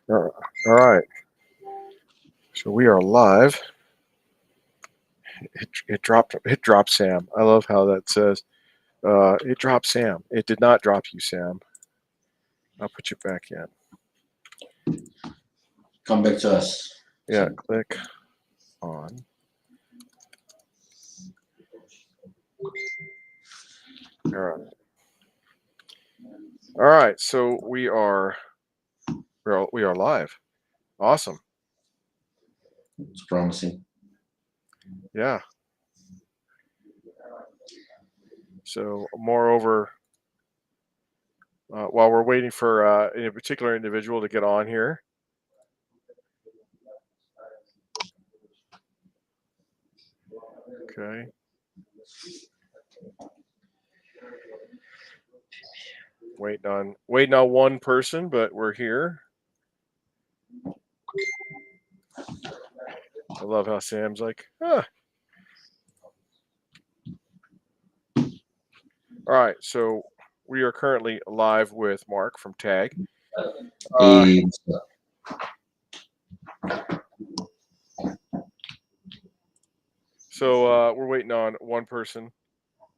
All right. So we are live. It dropped. It dropped Sam. I love how that says. It dropped Sam. It did not drop you, Sam. I'll put you back in. Come back to us. Yeah. Click on. All right. All right. So we are live. Awesome. It's promising. Yeah. So moreover, while we're waiting for a particular individual to get on here. Okay. Waiting on one person, but we're here. I love how Sam's like, All right, so we are currently live with Mark from Tag. So we're waiting on one person,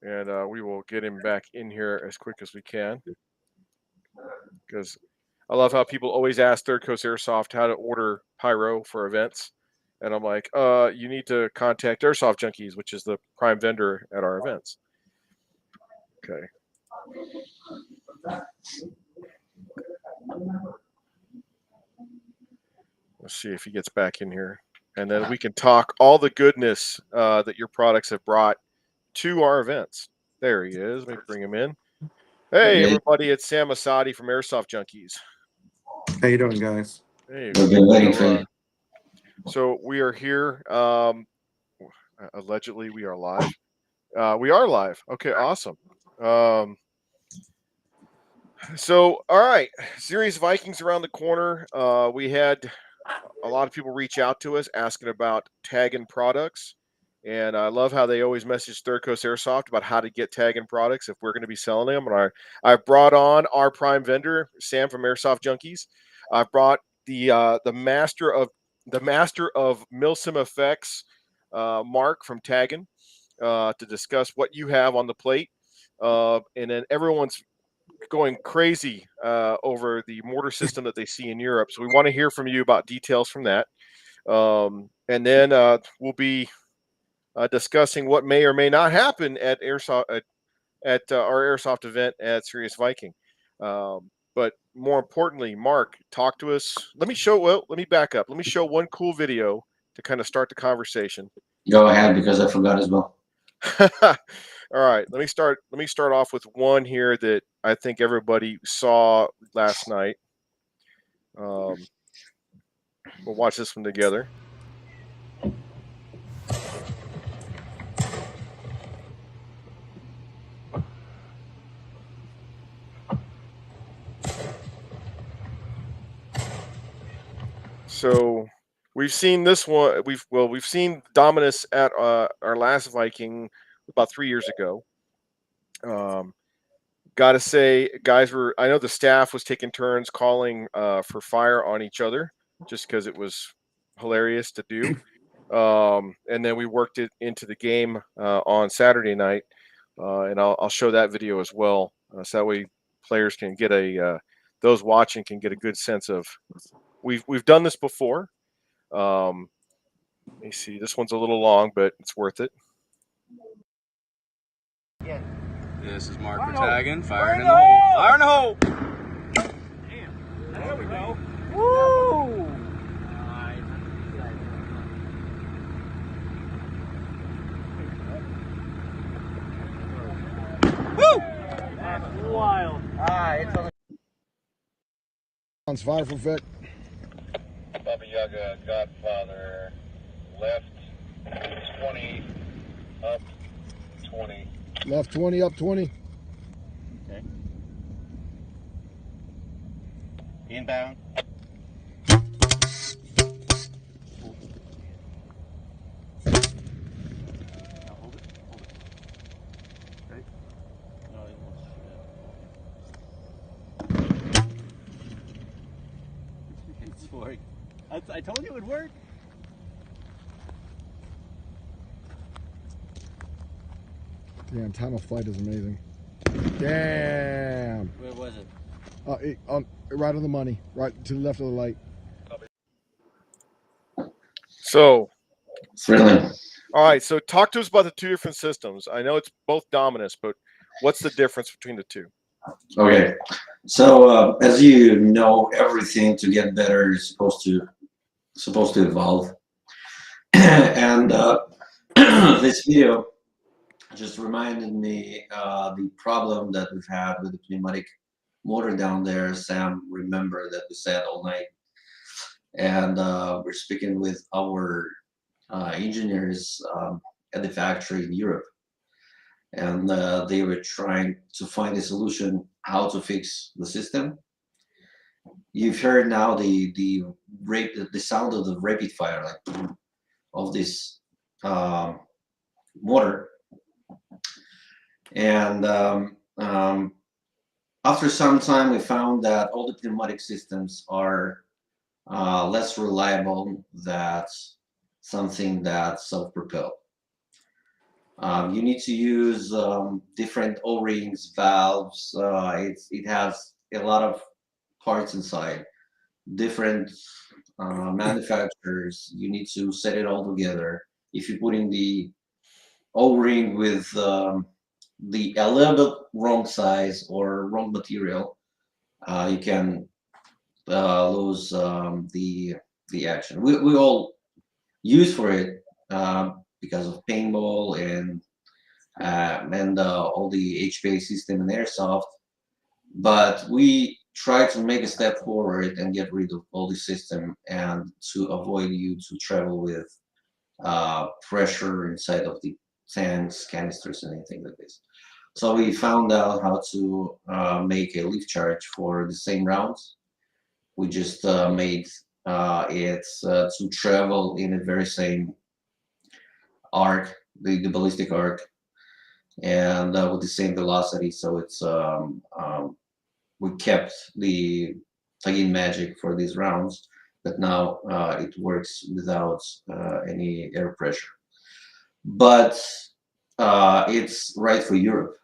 and we will get him back in here as quick as we can. Because I love how people always ask Third Coast Airsoft how to order pyro for events. And I'm like, you need to contact Airsoft Junkies, which is the prime vendor at our events. Okay. Let's see if he gets back in here. And then we can talk all the goodness that your products have brought to our events. There he is. Let me bring him in. Hey, everybody. It's Sam Asadi from Airsoft Junkies. How you doing, guys? Hey. We've been waiting for you. So we are here. Allegedly, we are live. We are live. Okay, awesome. So, all right. Series Vikings around the corner. We had a lot of people reach out to us asking about Taginn products. And I love how they always message Third Coast Airsoft about how to get Taginn products if we're going to be selling them. And I brought on our prime vendor, Sam from Airsoft Junkies. I brought the master of Milsim Effects, Mark from Taginn, to discuss what you have on the plate. And then everyone's going crazy over the mortar system that they see in Europe. So we want to hear from you about details from that. And then we'll be discussing what may or may not happen at Airsoft at our Airsoft event at Series Viking. But more importantly, Mark, talk to us. Let me back up. Let me show one cool video to kind of start the conversation. Go ahead, because I forgot as well. All right, let me start off with one here that I think everybody saw last night. We'll watch this one together. So we've seen this one. We've seen Dominus at our last Viking about 3 years ago. Got to say, guys I know the staff was taking turns calling for fire on each other just because it was hilarious to do. And then we worked it into the game on Saturday night, and I'll show that video as well, so that way players can get those watching can get a good sense of. We've done this before. Let me see. This one's a little long, but it's worth it. This is Mark for Taginn. Fire in the hole. Fire in the hole. Damn. There we go. Woo! Woo! That's wild. It's on On survival vet. Baba Yaga, Godfather, left 20, up 20. Left 20, up 20. Okay. Inbound. Now hold it. Okay. No, he wants to shoot it. for? I told you it would work. Damn, time of flight is amazing. Damn. Where was it? Right on the money, right to the left of the light. So, Thrilling. all right. So, talk to us about the two different systems. I know it's both Dominus, but what's the difference between the two? Okay, so as you know, everything to get better is supposed to evolve, and this video just reminded me the problem that we've had with the pneumatic motor down there. Sam, remember that we sat all night, and we're speaking with our engineers at the factory in Europe, and they were trying to find a solution how to fix the system. You've heard now the sound of the rapid fire, like of this motor, and after some time we found that all the pneumatic systems are less reliable than something that's self-propelled. You need to use different O-rings, valves. It has a lot of parts inside, different manufacturers. You need to set it all together. If you put in the O-ring with the a little bit wrong size or wrong material, you can lose the action. We all use for it because of paintball and all the HPA system in Airsoft, but we try to make a step forward and get rid of all the system and to avoid you to travel with pressure inside of the tanks, canisters, and anything like this. So we found out how to make a leaf charge for the same rounds. We just made it to travel in a very same arc, the ballistic arc, and with the same velocity. So it's we kept the Taginn magic for these rounds, but now it works without any air pressure. But it's right for Europe,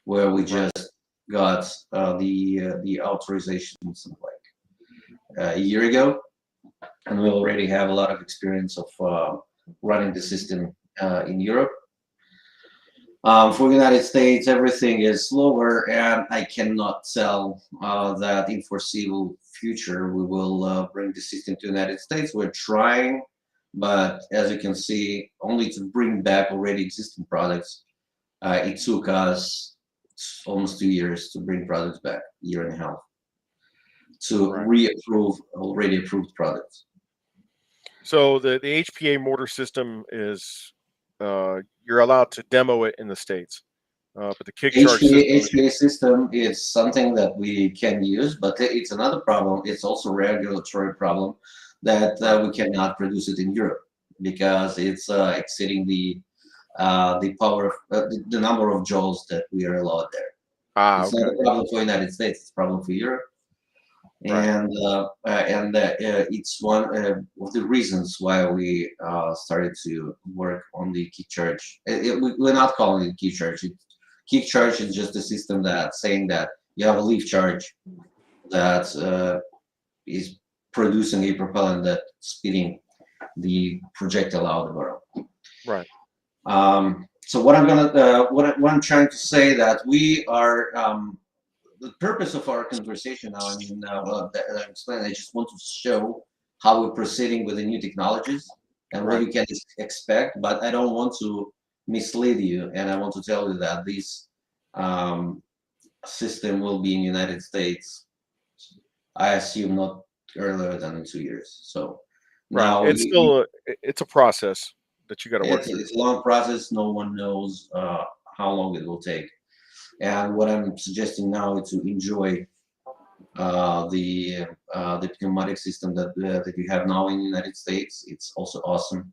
where we just got the authorization something like a year ago, and we already have a lot of experience of running the system in Europe. For the United States, everything is slower, and I cannot tell that in foreseeable future we will bring the system to the United States. We're trying, but as you can see, only to bring back already existing products, it took us almost 2 years to bring products back, year and a half, to reapprove already approved products. So the HPA mortar system is you're allowed to demo it in the States, but the kick charge HPA system is something that we can use, but it's another problem. It's also a regulatory problem that we cannot produce it in Europe because it's exceeding the power of the number of joules that we are allowed there. It's not a problem for the United States. It's a problem for Europe. And it's one of the reasons why we started to work on the kick charge. We're not calling it kick charge. Kick charge is just a system that's saying that you have a leaf charge that is producing a propellant that's speeding the projectile out of the barrel. Right. So what I'm trying to say that we are. The purpose of our conversation now, that I'm explaining, I just want to show how we're proceeding with the new technologies and what you can expect, but I don't want to mislead you, and I want to tell you that this system will be in the United States, I assume not earlier than in 2 years. So now it's a process that you got to work through. It's a long process. No one knows how long it will take. And what I'm suggesting now is to enjoy the pneumatic system that you have now in the United States. It's also awesome.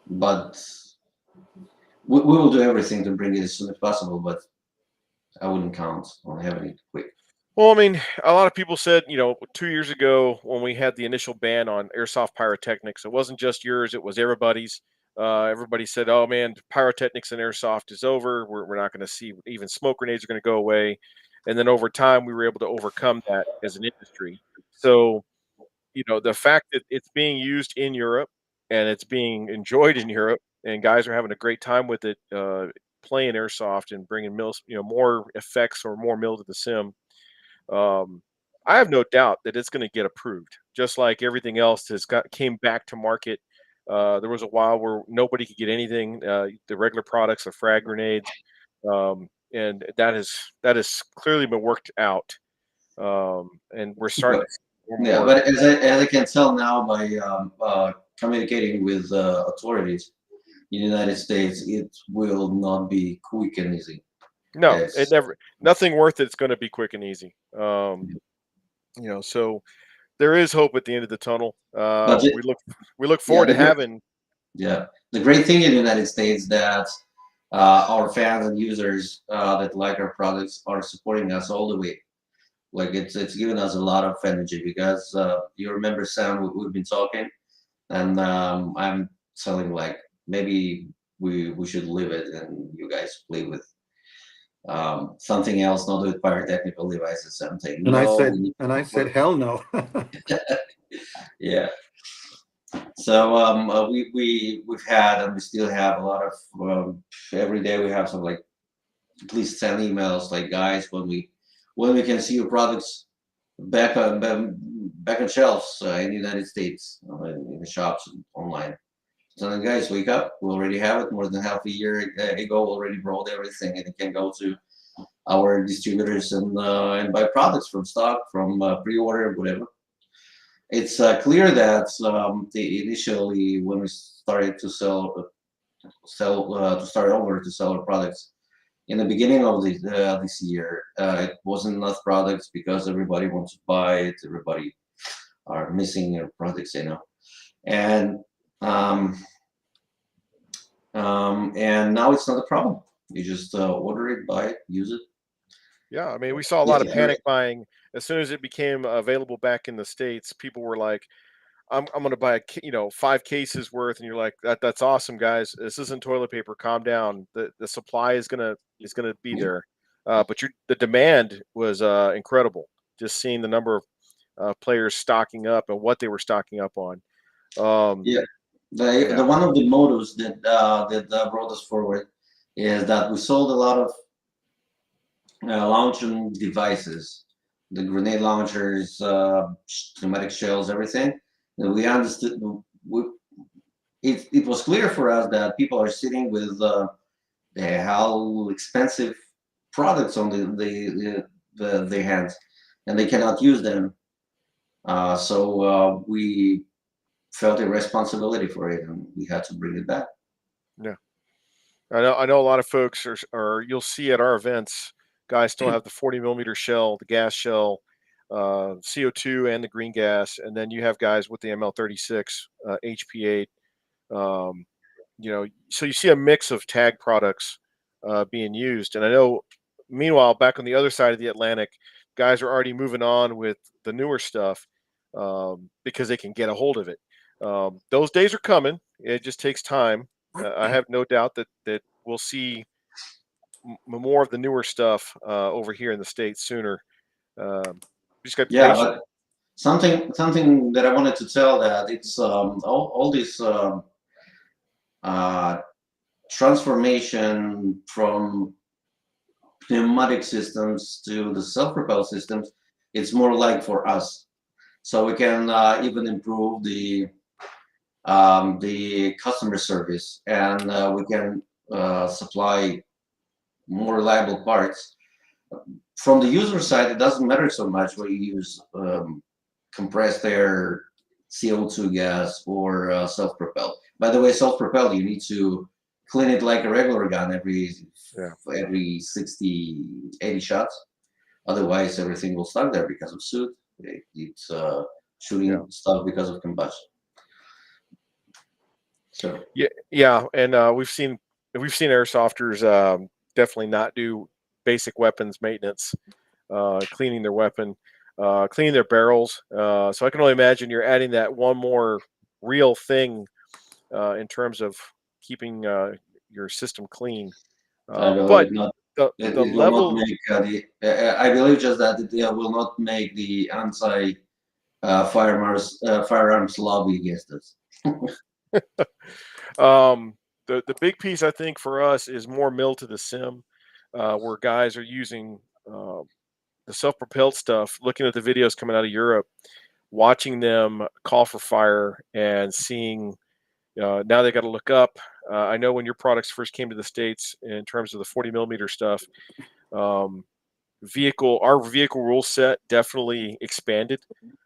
But we will do everything to bring it as soon as possible, but I wouldn't count on having it quick. Well, I mean, a lot of people said, 2 years ago when we had the initial ban on airsoft pyrotechnics, it wasn't just yours; it was everybody's. Everybody said, "Oh man, pyrotechnics and airsoft is over. We're not going to see even smoke grenades are going to go away." And then over time, we were able to overcome that as an industry. So, the fact that it's being used in Europe and it's being enjoyed in Europe, and guys are having a great time with it, playing airsoft and bringing mills, more effects or more mil to the sim. I have no doubt that it's gonna get approved, just like everything else has got came back to market. There was a while where nobody could get anything, the regular products, the frag grenades, and that has clearly been worked out. And we're starting But to see more and yeah, more. but as I can tell now by communicating with authorities in the United States, it will not be quick and easy. No, it It's never nothing worth it's gonna be quick and easy. So there is hope at the end of the tunnel. but We look yeah, forward to having. yeah, the great thing in the United States that our fans and users that like our products are supporting us all the way. Like it's given us a lot of energy because you remember Sam, we've been talking, and I'm telling like maybe we should leave it and you guys play with something else, not with pyrotechnical devices. Something. And I No, said, we need and I to work. said, hell no. Yeah. So we've had and we still have a lot of every day we have some like at least 10 emails like guys when we can see your products back on shelves in the United States in the shops and online. So then guys wake up, we already have it more than half a year ago already brought everything and it can go to our distributors and buy products from stock from pre-order whatever. It's clear that the initially when we started to start over to sell our products in the beginning of this year, it wasn't enough products because everybody wants to buy it. Everybody are missing their products, and um, and now it's not a problem. You just order it, buy it, use it. Yeah, I mean, we saw a lot of Yeah, panic buying as soon as it became available back in the States. People were like, I'm gonna buy 5 cases worth, and you're like, that's awesome, guys. This isn't toilet paper. Calm down. The supply is gonna be yeah, there, but the demand was incredible. Just seeing the number of players stocking up and what they were stocking up on. Um, yeah. The yeah, one of the motives that brought us forward is that we sold a lot of launching devices, the grenade launchers, pneumatic shells, everything. And we understood. We, it was clear for us that people are sitting with how expensive products on their hands, and they cannot use them. So we felt a responsibility for it, and we had to bring it back. yeah. I know a lot of folks are you'll see at our events, guys still have the 40 millimeter shell, the gas shell, CO2 and the green gas, and then you have guys with the ML36, HP8. Um, so you see a mix of tag products being used, and I know. Meanwhile, back on the other side of the Atlantic, guys are already moving on with the newer stuff because they can get a hold of it. Those days are coming. It just takes time. I have no doubt that we'll see more of the newer stuff over here in the states sooner. We just got to be Yeah, patient. but something that I wanted to tell that it's all this uh, transformation from pneumatic systems to the self-propelled systems. It's more like for us, so we can even improve the customer service, and we can supply more reliable parts. From the user side, it doesn't matter so much whether you use compressed air, CO2 gas, or self-propelled. By the way, self-propelled, you need to clean it like a regular gun Yeah, every 60, 80 shots. Otherwise, everything will stuck there because of soot. It's yeah, shooting stuff because of combustion. So yeah. And we've seen airsofters definitely not do basic weapons maintenance. cleaning their weapon, cleaning their barrels. So I can only imagine you're adding that one more real thing in terms of keeping your system clean. I But believe not. the It will not level, make I believe just that it will not make the anti firearms lobby against us. the big piece I think for us is more mill to the sim, where guys are using the self-propelled stuff, looking at the videos coming out of Europe, watching them call for fire and seeing now they got to look up. I know when your products first came to the States in terms of the 40 millimeter stuff, um, our vehicle rule set definitely expanded.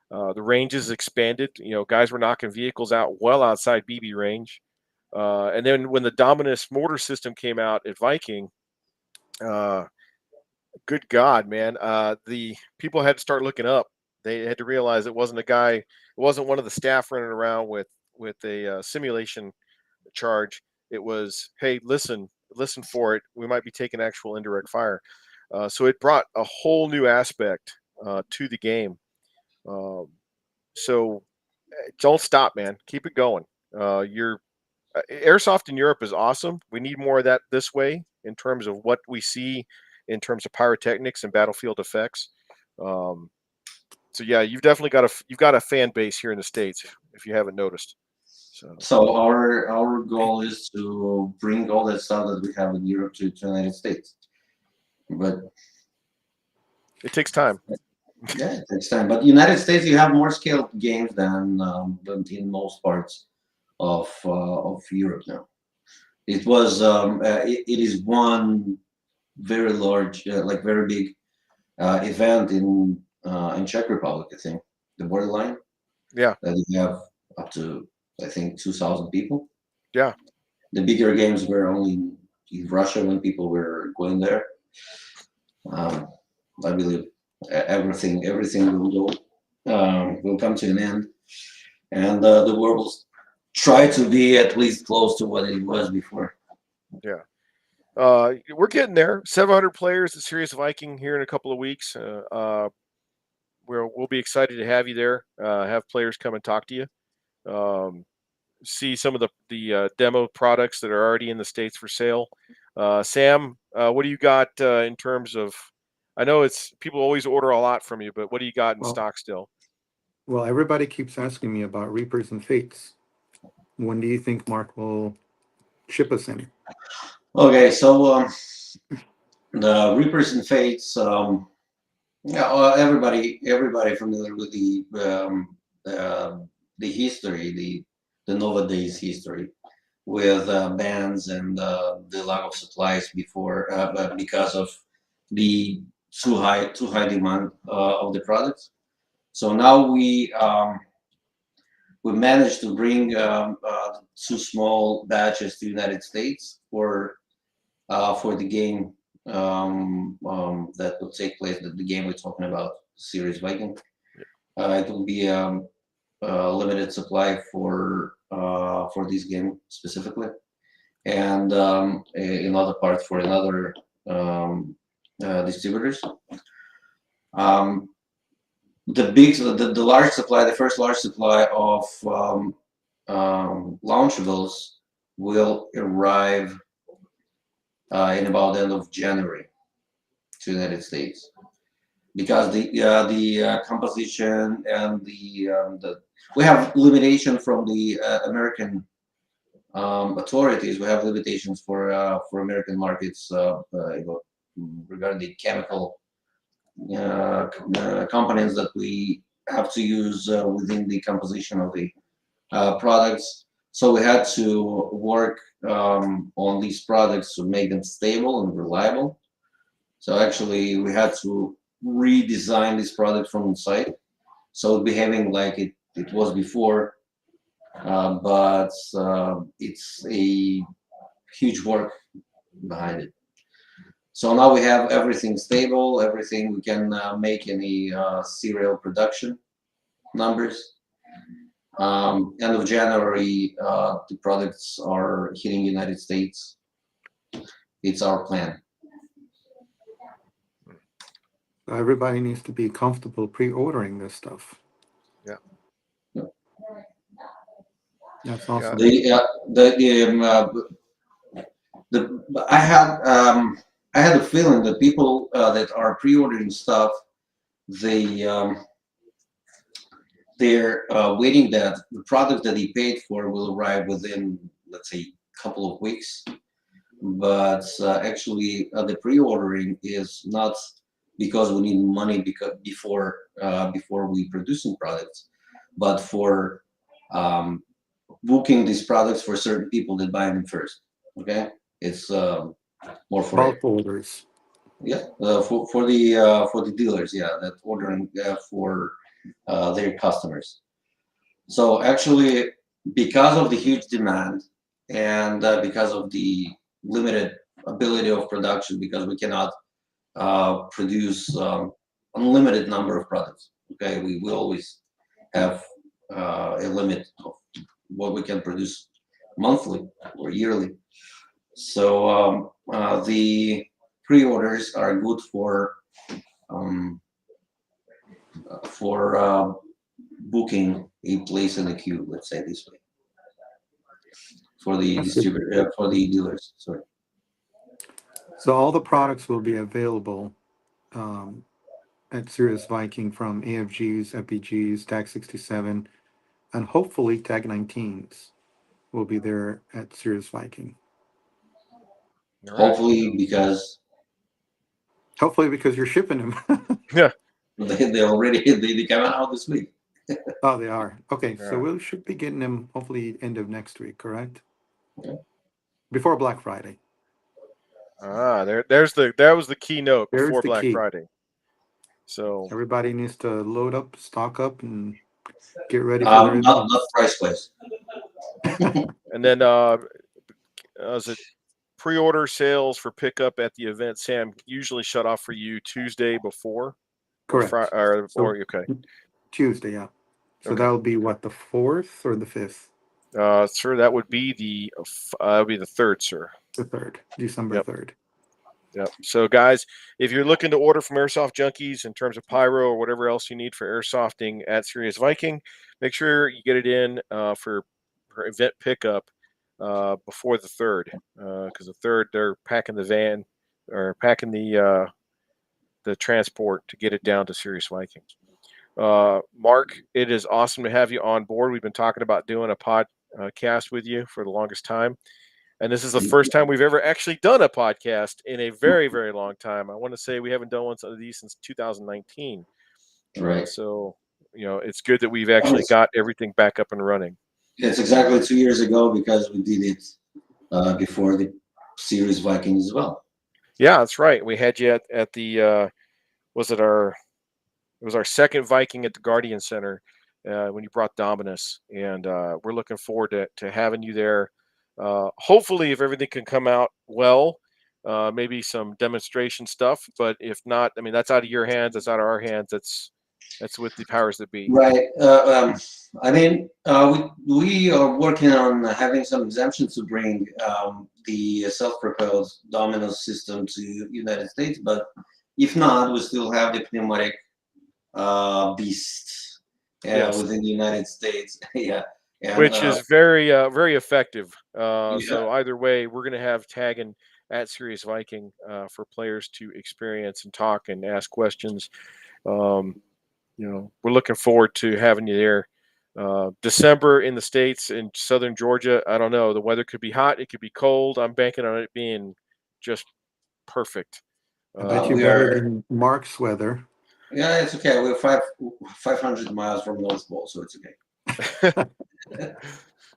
The ranges expanded. Guys were knocking vehicles out well outside BB range. And then when the Dominus mortar system came out at Viking, uh, good God, man, the people had to start looking up. They had to realize it wasn't it wasn't one of the staff running around with a simulation charge. It was, hey, listen for it. We might be taking actual indirect fire. So it brought a whole new aspect to the game. So don't stop, man. Keep it going. Your airsoft in Europe is awesome. We need more of that this way in terms of what we see in terms of pyrotechnics and battlefield effects. So yeah, you've definitely got a fan base here in the States if you haven't noticed. So our goal is to bring all that stuff that we have in Europe to the United States, but it takes time. yeah, it takes time. But United States, you have more scaled games than in most parts of Europe now. It was it is one very large, like very big event in Czech Republic, I think, the borderline. Yeah. That you have up to, I think, 2,000 people. Yeah. The bigger games were only in Russia when people were going there. I believe everything will come to an end, and the world will try to be at least close to what it was before. Yeah. We're getting there. 700 players at Serious Viking here in a couple of weeks. We'll be excited to have you there. Have players come and talk to you. See some of the demo products that are already in the States for sale. Sam, what do you got in terms of? I know it's people always order a lot from you, but what do you got in stock still? Well, everybody keeps asking me about Reapers and Fates. When do you think Mark will ship us any? Okay, so the Reapers and Fates. Everybody familiar with the history, the Nova Days history, with bans and the lack of supplies before because of the too high demand of the products. So now we managed to bring 2 small batches to the United States for the game that will take place. The game we're talking about, Series Viking. It will be a limited supply for this game specifically, and another part for another distributors. The large supply, the first large supply of launchables will arrive in about the end of January to the United States, because the composition and we have limitation from the American authorities. We have limitations for American markets regarding the chemical components that we have to use within the composition of the products. So we had to work on these products to make them stable and reliable. So actually, we had to redesign this product from inside, so it'll be behaving like it was before, but it's a huge work behind it. So now we have everything stable, everything we can make any serial production numbers. End of January, the products are hitting United States. It's our plan. So everybody needs to be comfortable pre-ordering this stuff. Yeah. That's awesome. I had a feeling that people that are pre-ordering stuff, they're waiting that the product that they paid for will arrive within, let's say, a couple of weeks. But actually, the pre-ordering is not because we need money before we producing products, but for booking these products for certain people that buy them first. Okay, it's more for Bulk orders. yeah, for the dealers, yeah, that ordering for their customers. So actually, because of the huge demand and because of the limited ability of production, because we cannot produce unlimited number of products. Okay, we will always have a limit of what we can produce monthly or yearly. So the pre-orders are good um, for booking a place in the queue. Let's say this way for the That's good. distributor for the dealers. Sorry. So all the products will be available at Sirius Viking, from AFGs, FPGs, TAG 67, and hopefully TAG 19s will be there at Sirius Viking. All right. Hopefully, because Hopefully, because you're shipping them. Yeah. they already they come out this week. Oh, they are. Okay, Yeah. so we should be getting them hopefully end of next week, correct? Yeah. Before Black Friday. That was the keynote There's before the Black key. Friday. So Everybody needs to load up, stock up, and get ready for their Not events. price wise. and then was it pre-order sales for pickup at the event, Sam, usually shut off for you Tuesday before? Correct. So- Okay. Tuesday, yeah. So Okay. that'll be what, the 4th or the 5th? Sir, that would be the 3rd, sir. The 3rd, December Yep. 3rd. Yep. So, guys, if you're looking to order from Airsoft Junkies in terms of pyro or whatever else you need for airsofting at Sirius Viking, make sure you get it in for event pickup before the 3rd, because the 3rd they're packing the van or packing the transport to get it down to Sirius Vikings. Mark, it is awesome to have you on board. We've been talking about doing a podcast with you for the longest time. And this is the first time we've ever actually done a podcast in a very, very long time. I want to say we haven't done one of these since 2019. Right. So, it's good that we've actually got everything back up and running. It's exactly 2 years ago because we did it before the Series Vikings as well. Yeah, that's right. We had you at the it was our second Viking at the Guardian Center when you brought Dominus, and we're looking forward to having you there. Hopefully, if everything can come out well, maybe some demonstration stuff. But if not, I mean, that's out of your hands. That's out of our hands. That's with the powers that be. Right. I mean, we are working on having some exemptions to bring the self-propelled Dominus system to United States, but if not, we still have the pneumatic beast Yes. within the United States. Yeah. And, Which is very, very effective. Yeah. So either way, we're going to have Taginn at Sirius Viking for players to experience and talk and ask questions. We're looking forward to having you there. December in the States, in southern Georgia, I don't know. The weather could be hot. It could be cold. I'm banking on it being just perfect. I bet you we better are- than Mark's weather. Yeah, it's okay. We're 500 miles from North Pole, so it's okay.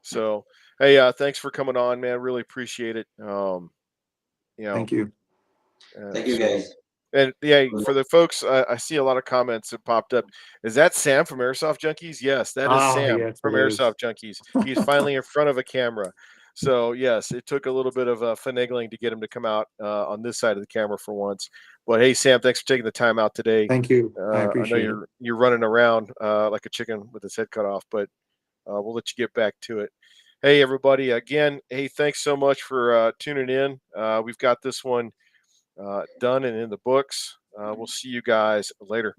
So, hey, thanks for coming on, man. Really appreciate it. Thank you. Thank you, guys. And yeah, for the folks, I see a lot of comments that popped up. Is that Sam from Airsoft Junkies? Yes, that is Sam Yes, from it is. Airsoft Junkies. He's finally in front of a camera. So yes, it took a little bit of finagling to get him to come out on this side of the camera for once. But hey, Sam, thanks for taking the time out today. Thank you. I I know appreciate it. you're running around like a chicken with his head cut off, but we'll let you get back to it. Hey, everybody! Again, hey, thanks so much for tuning in. We've got this one done and in the books. We'll see you guys later.